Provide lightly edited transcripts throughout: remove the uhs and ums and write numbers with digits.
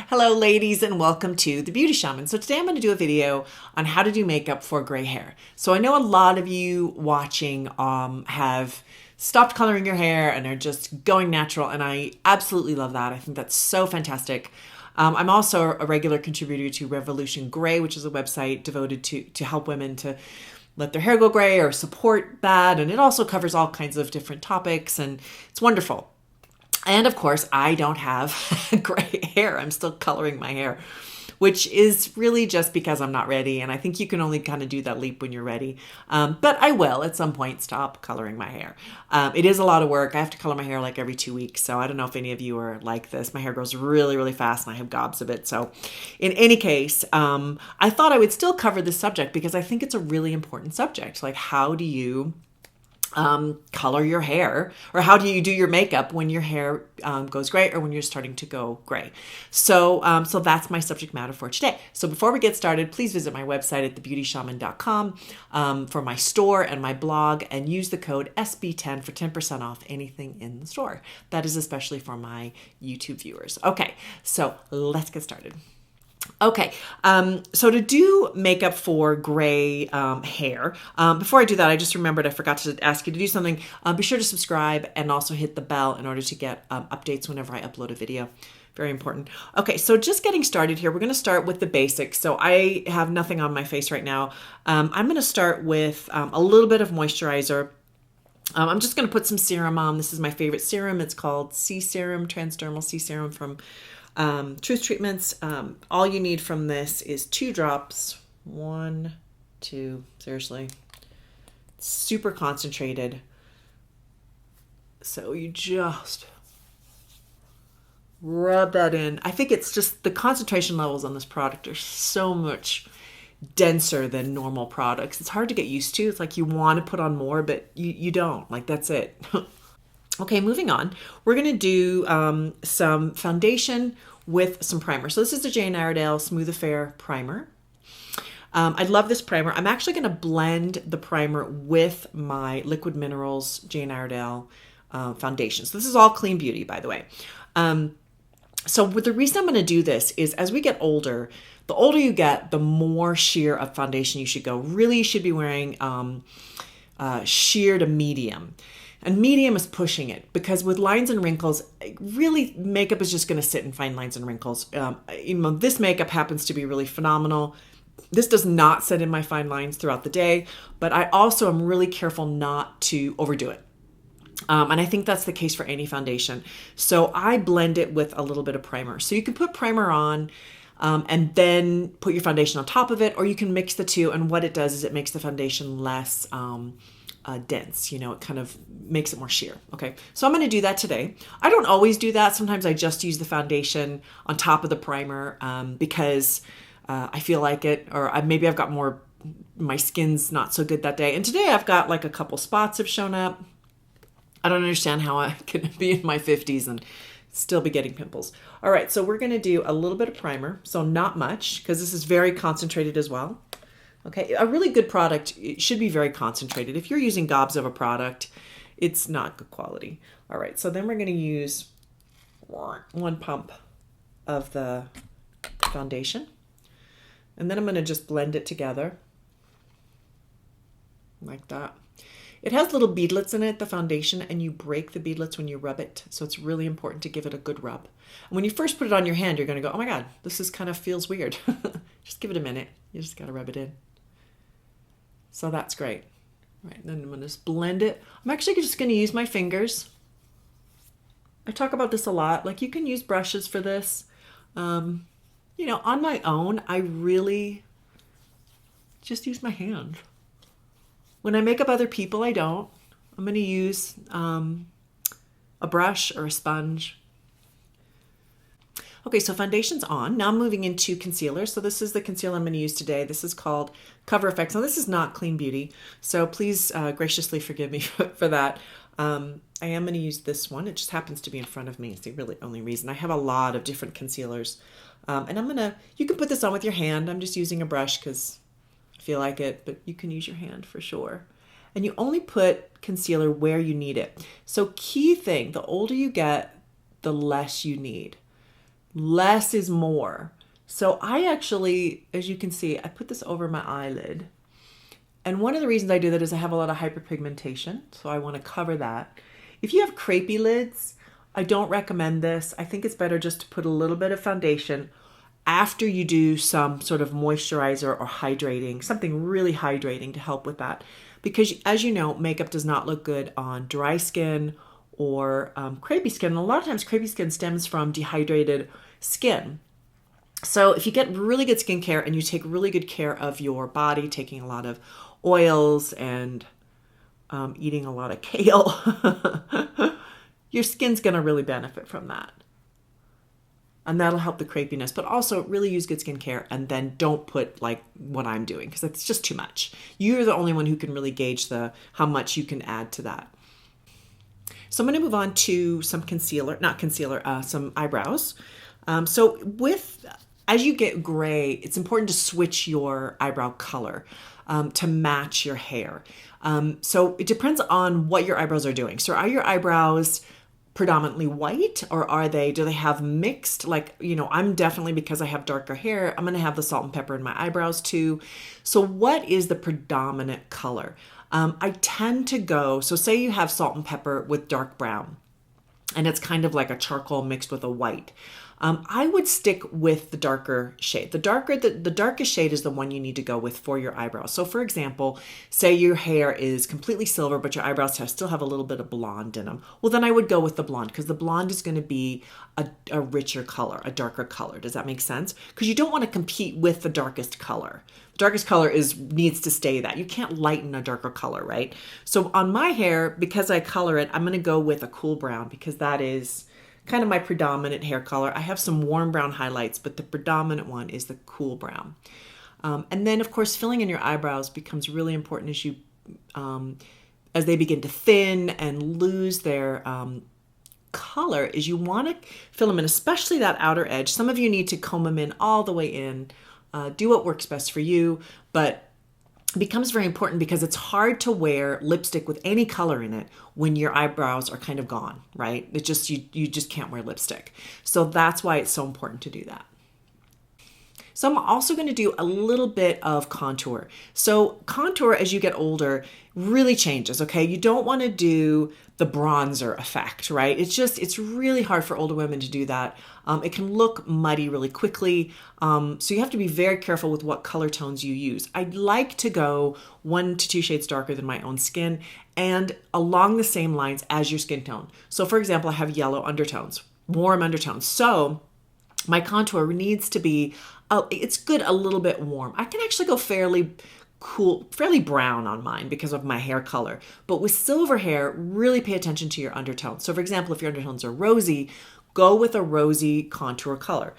Hello ladies and welcome to The Beauty Shaman. So today I'm going to do a video on how to do makeup for gray hair. So I know a lot of you watching have stopped coloring your hair and are just going natural, and I absolutely love that. I think that's so fantastic. I'm also a regular contributor to Revolution Gray, which is a website devoted to help women to let their hair go gray or support that, and it also covers all kinds of different topics, and it's wonderful. And of course, I don't have gray hair. I'm still coloring my hair, which is really just because I'm not ready. And I think you can only kind of do that leap when you're ready. But I will at some point stop coloring my hair. It is a lot of work. I have to color my hair like every 2 weeks. So I don't know if any of you are like this. My hair grows really, really fast and I have gobs of it. So in any case, I thought I would still cover this subject because I think it's a really important subject. Like, how do you color your hair, or how do you do your makeup when your hair goes gray or when you're starting to go gray? So that's my subject matter for today. So before we get started, please visit my website at thebeautyshaman.com for my store and my blog, and use the code SB10 for 10% off anything in the store. That is especially for my YouTube viewers. Okay, so let's get started. Okay, so to do makeup for gray hair, before I do that, I just remembered I forgot to ask you to do something. Be sure to subscribe and also hit the bell in order to get updates whenever I upload a video. Very important. Okay, so just getting started here, we're going to start with the basics. So I have nothing on my face right now. I'm going to start with a little bit of moisturizer. I'm just going to put some serum on. This is my favorite serum. It's called C Serum, Transdermal C Serum from Truth Treatments. All you need from this is 2 drops. 1, 2, seriously. Super concentrated. So you just rub that in. I think it's just the concentration levels on this product are so much denser than normal products. It's hard to get used to. It's like you want to put on more, but you don't. Like, that's it. Okay, moving on. We're going to do some foundation with some primer. So this is the Jane Iredale Smooth Affair Primer. I love this primer. I'm actually going to blend the primer with my Liquid Minerals Jane Iredale foundation. So this is all clean beauty, by the way. So the reason I'm going to do this is, as we get older, the older you get, the more sheer of foundation you should go. Really, you should be wearing sheer to medium. And medium is pushing it, because with lines and wrinkles, really makeup is just going to sit and find lines and wrinkles. This makeup happens to be really phenomenal. This does not set in my fine lines throughout the day, but I also am really careful not to overdo it. And I think that's the case for any foundation. So I blend it with a little bit of primer. So you can put primer on and then put your foundation on top of it, or you can mix the two. And what it does is it makes the foundation less dense. It kind of makes it more sheer. Okay, so I'm going to do that today. I don't always do that. Sometimes I just use the foundation on top of the primer because I feel like it, or maybe I've got more, my skin's not so good that day. And today I've got like a couple spots have shown up. I don't understand how I can be in my 50s and still be getting pimples. All right, so we're going to do a little bit of primer. So not much, because this is very concentrated as well. Okay, a really good product, it should be very concentrated. If you're using gobs of a product, it's not good quality. All right, so then we're going to use 1 pump of the foundation. And then I'm going to just blend it together like that. It has little beadlets in it, the foundation, and you break the beadlets when you rub it. So it's really important to give it a good rub. And when you first put it on your hand, you're going to go, oh my God, this is kind of feels weird. Just give it a minute. You just got to rub it in. So that's great. All right, then I'm going to just blend it. I'm actually just going to use my fingers. I talk about this a lot. Like, you can use brushes for this. On my own, I really just use my hand. When I make up other people, I don't. I'm going to use a brush or a sponge. Okay, so foundation's on. Now I'm moving into concealer. So this is the concealer I'm going to use today. This is called Cover FX. Now this is not clean beauty, so please graciously forgive me for that. I am going to use this one. It just happens to be in front of me. It's the really only reason. I have a lot of different concealers. And you can put this on with your hand. I'm just using a brush because I feel like it, but you can use your hand for sure. And you only put concealer where you need it. So key thing, the older you get, the less you need. Less is more. So I actually, as you can see, I put this over my eyelid. And one of the reasons I do that is I have a lot of hyperpigmentation, so I want to cover that. If you have crepey lids, I don't recommend this. I think it's better just to put a little bit of foundation after you do some sort of moisturizer or hydrating, something really hydrating to help with that. Because as you know, makeup does not look good on dry skin or crepey skin. And a lot of times crepey skin stems from dehydrated skin. So if you get really good skincare and you take really good care of your body, taking a lot of oils and eating a lot of kale, your skin's going to really benefit from that. And that'll help the crepiness, but also really use good skincare and then don't put like what I'm doing because it's just too much. You're the only one who can really gauge how much you can add to that. So I'm going to move on to some some eyebrows. As you get gray, it's important to switch your eyebrow color to match your hair. So it depends on what your eyebrows are doing. So are your eyebrows predominantly white or do they have mixed, I'm definitely, because I have darker hair, I'm going to have the salt and pepper in my eyebrows too. So what is the predominant color? I tend to go, so say you have salt and pepper with dark brown and it's kind of like a charcoal mixed with a white. I would stick with the darker shade. The darkest shade is the one you need to go with for your eyebrows. So for example, say your hair is completely silver, but your eyebrows still have a little bit of blonde in them. Well, then I would go with the blonde because the blonde is going to be a richer color, a darker color. Does that make sense? Because you don't want to compete with the darkest color. The darkest color needs to stay that. You can't lighten a darker color, right? So on my hair, because I color it, I'm going to go with a cool brown because that is kind of my predominant hair color. I have some warm brown highlights, but the predominant one is the cool brown. And then of course, filling in your eyebrows becomes really important as they begin to thin and lose their color, is you want to fill them in, especially that outer edge. Some of you need to comb them in all the way in. Do what works best for you, but it becomes very important because it's hard to wear lipstick with any color in it when your eyebrows are kind of gone, right? It just you just can't wear lipstick. So that's why it's so important to do that. So I'm also going to do a little bit of contour. So contour as you get older really changes, okay? You don't want to do the bronzer effect, right? It's really hard for older women to do that. It can look muddy really quickly. So you have to be very careful with what color tones you use. I'd like to go 1 to 2 shades darker than my own skin and along the same lines as your skin tone. So for example, I have yellow undertones, warm undertones. So my contour needs to be, it's good a little bit warm. I can actually go fairly cool, fairly brown on mine because of my hair color. But with silver hair, really pay attention to your undertones. So for example, if your undertones are rosy, go with a rosy contour color.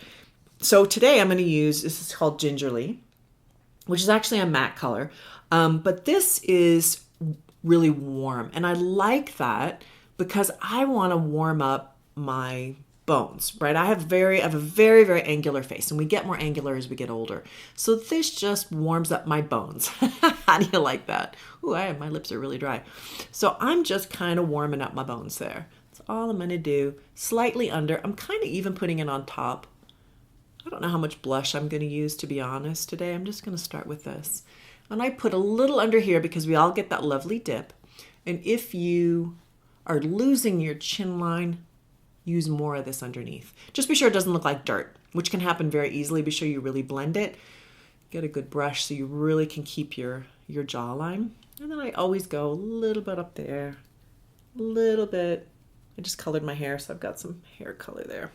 So today I'm going to use, this is called Gingerly, which is actually a matte color. But this is really warm. And I like that because I want to warm up my bones, right? I have a very, very angular face, and we get more angular as we get older. So this just warms up my bones. How do you like that? Ooh, my lips are really dry. So I'm just kind of warming up my bones there. That's all I'm going to do. Slightly under. I'm kind of even putting it on top. I don't know how much blush I'm going to use, to be honest, today. I'm just going to start with this. And I put a little under here because we all get that lovely dip. And if you are losing your chin line, use more of this underneath. Just be sure it doesn't look like dirt, which can happen very easily. Be sure you really blend it. Get a good brush so you really can keep your jawline. And then I always go a little bit up there, a little bit. I just colored my hair, so I've got some hair color there.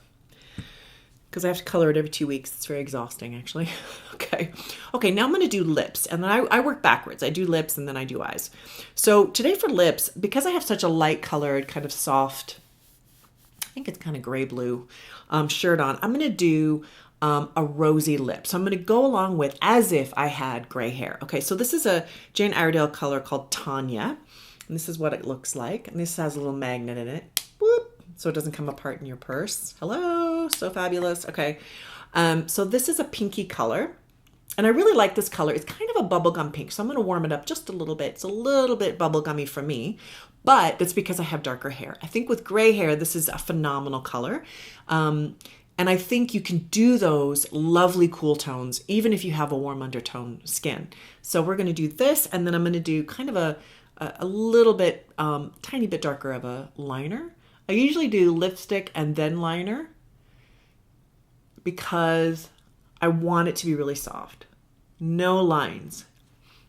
Because I have to color it every 2 weeks. It's very exhausting, actually. Okay, now I'm going to do lips. And then I work backwards. I do lips and then I do eyes. So today for lips, because I have such a light colored, kind of soft, I think it's kind of gray blue shirt on, I'm going to do a rosy lip. So I'm going to go along with as if I had gray hair. Okay, so this is a Jane Iredale color called Tanya. And this is what it looks like. And this has a little magnet in it. Whoop, so it doesn't come apart in your purse. Hello, so fabulous. Okay, so this is a pinky color. And I really like this color. It's kind of a bubblegum pink. So I'm going to warm it up just a little bit. It's a little bit bubblegummy for me, but that's because I have darker hair. I think with gray hair, this is a phenomenal color. And I think you can do those lovely cool tones even if you have a warm undertone skin. So we're going to do this, and then I'm going to do kind of a little bit, tiny bit darker of a liner. I usually do lipstick and then liner because I want it to be really soft. No lines,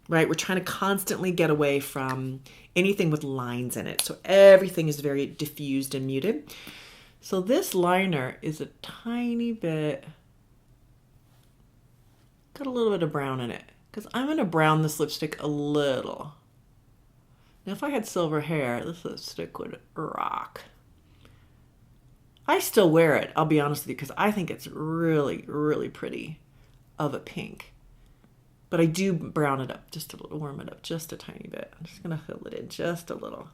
right? We're trying to constantly get away from anything with lines in it. So everything is very diffused and muted. So this liner is a tiny bit, got a little bit of brown in it because I'm going to brown this lipstick a little. Now, if I had silver hair, this lipstick would rock. I still wear it, I'll be honest with you, because I think it's really, really pretty of a pink. But I do brown it up just a little, warm it up just a tiny bit. I'm just going to fill it in just a little.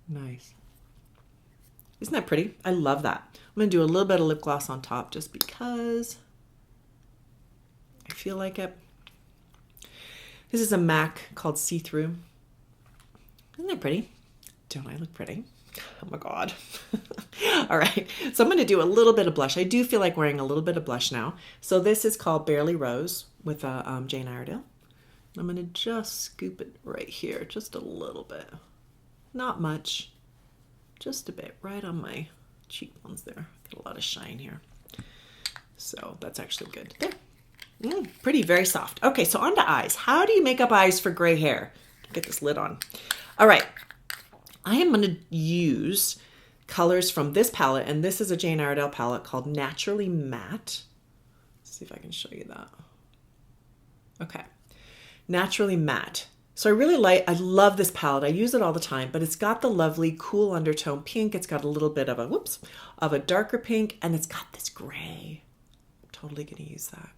Nice. Isn't that pretty? I love that. I'm going to do a little bit of lip gloss on top just because I feel like it. This is a MAC called See Through. Isn't that pretty? Don't I look pretty? Oh my God. All right. So I'm going to do a little bit of blush. I do feel like wearing a little bit of blush now. So this is called Barely Rose with Jane Iredale. I'm going to just scoop it right here, just a little bit. Not much. Just a bit right on my cheekbones there. Got a lot of shine here. So that's actually good. There. Pretty, very soft. Okay, so on to eyes. How do you make up eyes for gray hair? Get this lid on. All right. I am going to use colors from this palette, and this is a Jane Iredale palette called Naturally Matte. Let's see if I can show you that. Okay. Naturally Matte. So I love this palette. I use it all the time, but it's got the lovely cool undertone pink. It's got a little bit of a darker pink, and it's got this gray. I'm totally going to use that.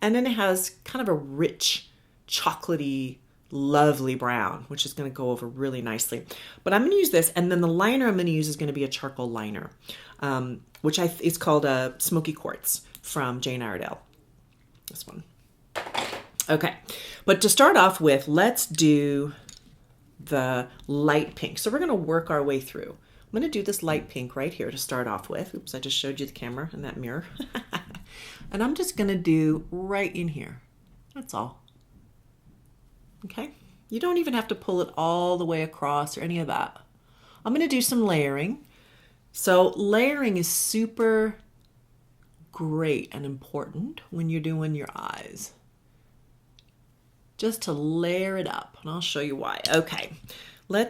And then it has kind of a rich, chocolatey, lovely brown, which is going to go over really nicely. But I'm going to use this, and then the liner I'm going to use is going to be a charcoal liner, which it's called a Smoky Quartz from Jane Iredale. This one. Okay, but to start off with, let's do the light pink. So we're going to work our way through. I'm going to do this light pink right here to start off with. Oops, I just showed you the camera in that mirror. And I'm just going to do right in here. That's all. Okay, you don't even have to pull it all the way across or any of that. I'm going to do some layering. So layering is super great and important when you're doing your eyes. Just to layer it up, and I'll show you why. Okay, we're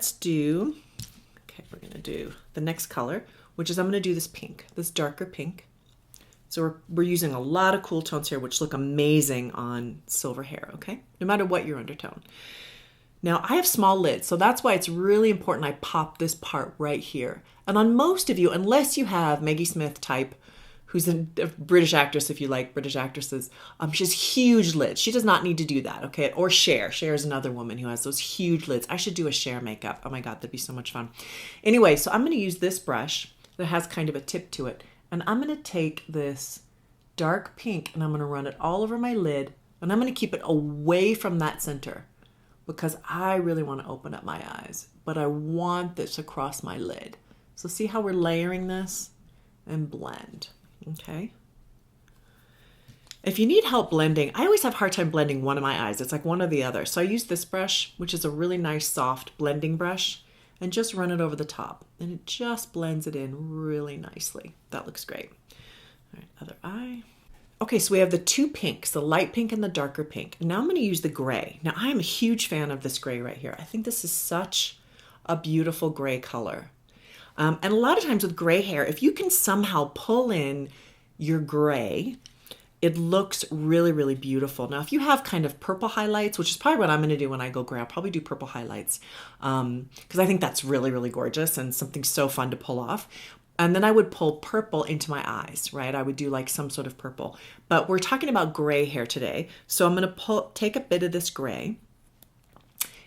going to do the next color, which is I'm going to do this pink, this darker pink. So we're using a lot of cool tones here, which look amazing on silver hair, okay? No matter what your undertone. Now, I have small lids, so that's why it's really important I pop this part right here. And on most of you, unless you have Maggie Smith type, who's a British actress, if you like British actresses, she has huge lids. She does not need to do that, okay? Or Cher. Cher is another woman who has those huge lids. I should do a Cher makeup. Oh my God, that'd be so much fun. Anyway, so I'm going to use this brush that has kind of a tip to it. And I'm going to take this dark pink and I'm going to run it all over my lid. And I'm going to keep it away from that center because I really want to open up my eyes. But I want this across my lid. So see how we're layering this? And blend. Okay. If you need help blending, I always have a hard time blending one of my eyes. It's like one or the other. So I use this brush, which is a really nice soft blending brush, and just run it over the top. And it just blends it in really nicely. That looks great. All right, other eye. Okay, so we have the two pinks, the light pink and the darker pink. Now I'm going to use the gray. Now I am a huge fan of this gray right here. I think this is such a beautiful gray color. And a lot of times with gray hair, if you can somehow pull in your gray, it looks really, really beautiful. Now, if you have kind of purple highlights, which is probably what I'm going to do when I go gray, I'll probably do purple highlights because I think that's really, really gorgeous and something so fun to pull off. And then I would pull purple into my eyes, right? I would do like some sort of purple. But we're talking about gray hair today. So I'm going to take a bit of this gray.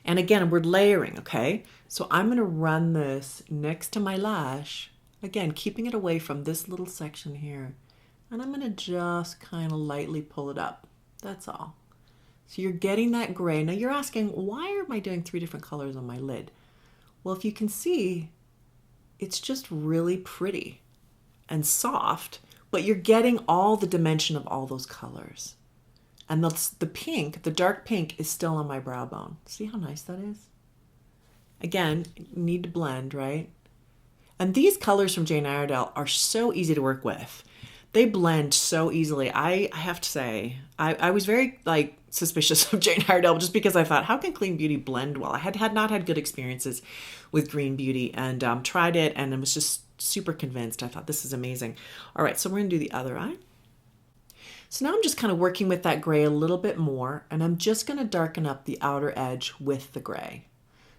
And again, we're layering, okay? So I'm going to run this next to my lash. Again, keeping it away from this little section here. And I'm going to just kind of lightly pull it up. That's all. So you're getting that gray. Now you're asking, why am I doing 3 different colors on my lid? Well, if you can see, it's just really pretty. and soft, but you're getting all the dimension of all those colors. And the pink, the dark pink, is still on my brow bone. See how nice that is? Again, you need to blend, right? And these colors from Jane Iredale are so easy to work with. They blend so easily. I have to say, I was very suspicious of Jane Iredale just because I thought, how can Clean Beauty blend well? I had not had good experiences with Green Beauty, and tried it and I was just super convinced. I thought, this is amazing. All right, so we're going to do the other eye. So now I'm just kind of working with that gray a little bit more, and I'm just going to darken up the outer edge with the gray.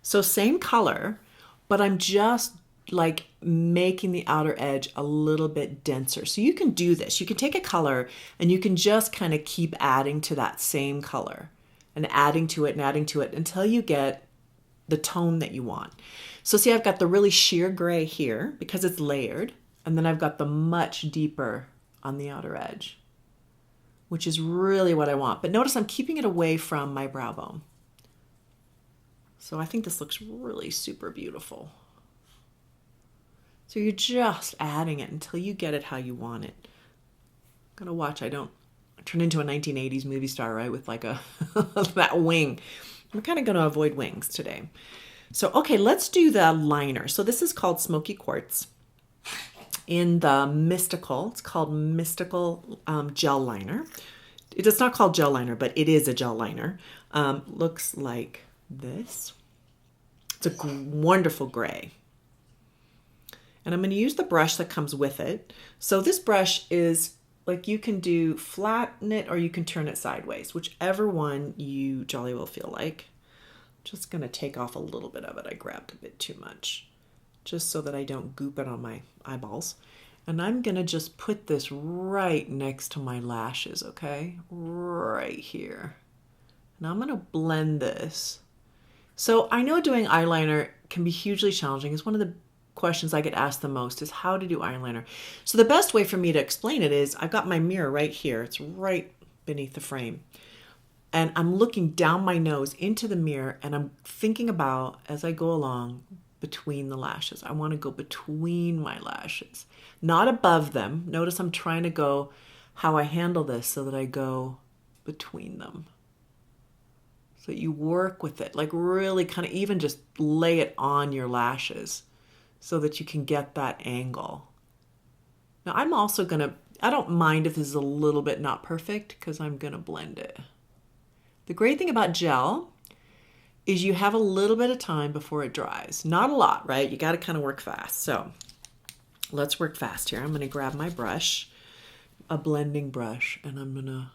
So same color, but I'm just like making the outer edge a little bit denser. So you can do this. You can take a color and you can just kind of keep adding to that same color and adding to it until you get the tone that you want. So see, I've got the really sheer gray here because it's layered, and then I've got the much deeper on the outer edge, which is really what I want. But notice I'm keeping it away from my brow bone. So I think this looks really super beautiful. So you're just adding it until you get it how you want it. I'm gonna watch I don't turn into a 1980s movie star, right? With like a that wing. I'm kind of gonna avoid wings today. So, okay, let's do the liner. So this is called Smoky Quartz in the Mystical. It's called Mystical Gel Liner. It's not called gel liner, but it is a gel liner. Looks like this. It's a wonderful gray. And I'm going to use the brush that comes with it. So this brush is like, you can do flatten it or you can turn it sideways, whichever one you jolly well feel like. Just going to take off a little bit of it. I grabbed a bit too much just so that I don't goop it on my eyeballs. And I'm going to just put this right next to my lashes, okay? Right here. Now I'm going to blend this. So I know doing eyeliner can be hugely challenging. It's one of the questions I get asked the most is how to do eyeliner. So the best way for me to explain it is I've got my mirror right here. It's right beneath the frame. And I'm looking down my nose into the mirror and I'm thinking about, as I go along, between the lashes. I want to go between my lashes, not above them. Notice I'm trying to go how I handle this so that I go between them. So you work with it, like really kind of even just lay it on your lashes so that you can get that angle. Now I'm also gonna, I don't mind if this is a little bit not perfect because I'm gonna blend it. The great thing about gel is you have a little bit of time before it dries. Not a lot, right? You gotta kind of work fast. So let's work fast here. I'm gonna grab my brush, a blending brush, and I'm gonna,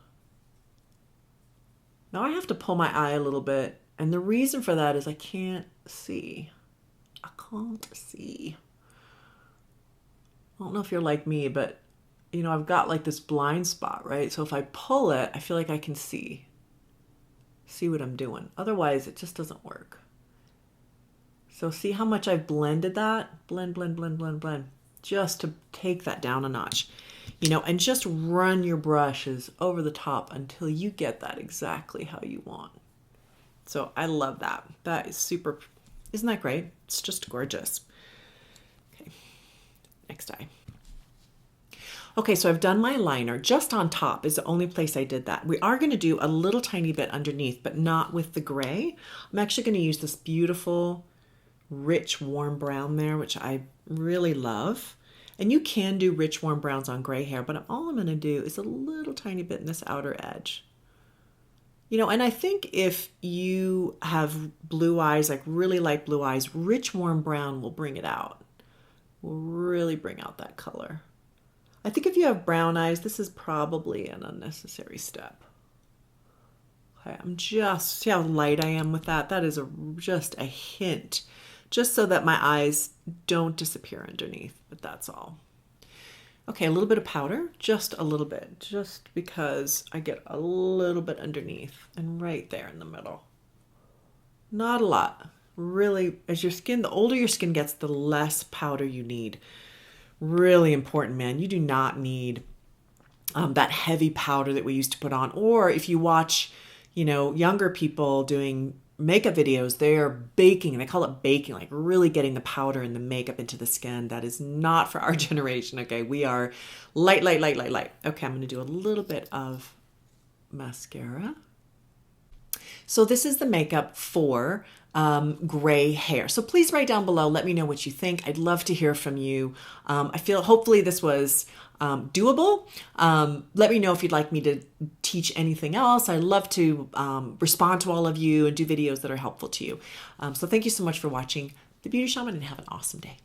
now I have to pull my eye a little bit. And the reason for that is I can't see. I can't see. I don't know if you're like me, but you know, I've got like this blind spot, right? So if I pull it, I feel like I can see what I'm doing. Otherwise, it just doesn't work. So see how much I've blended that? Blend, blend, blend, blend, blend. Just to take that down a notch. You know, and just run your brushes over the top until you get that exactly how you want. So I love that. That is super, isn't that great? It's just gorgeous. Okay, next eye. Okay, so I've done my liner. Just on top is the only place I did that. We are going to do a little tiny bit underneath, but not with the gray. I'm actually going to use this beautiful, rich, warm brown there, which I really love. And you can do rich, warm browns on gray hair, but all I'm going to do is a little tiny bit in this outer edge. You know, and I think if you have blue eyes, like really light blue eyes, rich, warm brown will bring it out. Will really bring out that color. I think if you have brown eyes, this is probably an unnecessary step. Okay, I'm just, see how light I am with that? That is just a hint, just so that my eyes don't disappear underneath, but that's all. Okay, a little bit of powder, just a little bit, just because I get a little bit underneath and right there in the middle. Not a lot. Really, as your skin, the older your skin gets, the less powder you need. Really important, man. You do not need that heavy powder that we used to put on. Or if you watch, you know, younger people doing makeup videos, they are baking, and they call it baking, like really getting the powder and the makeup into the skin. That is not for our generation, okay? We are light, light, light, light, light. Okay, I'm gonna do a little bit of mascara. So this is the makeup for gray hair. So please write down below, let me know what you think. I'd love to hear from you. I feel hopefully this was doable. Let me know if you'd like me to teach anything else. I'd love to respond to all of you and do videos that are helpful to you. So thank you so much for watching The Beauty Shaman, and have an awesome day.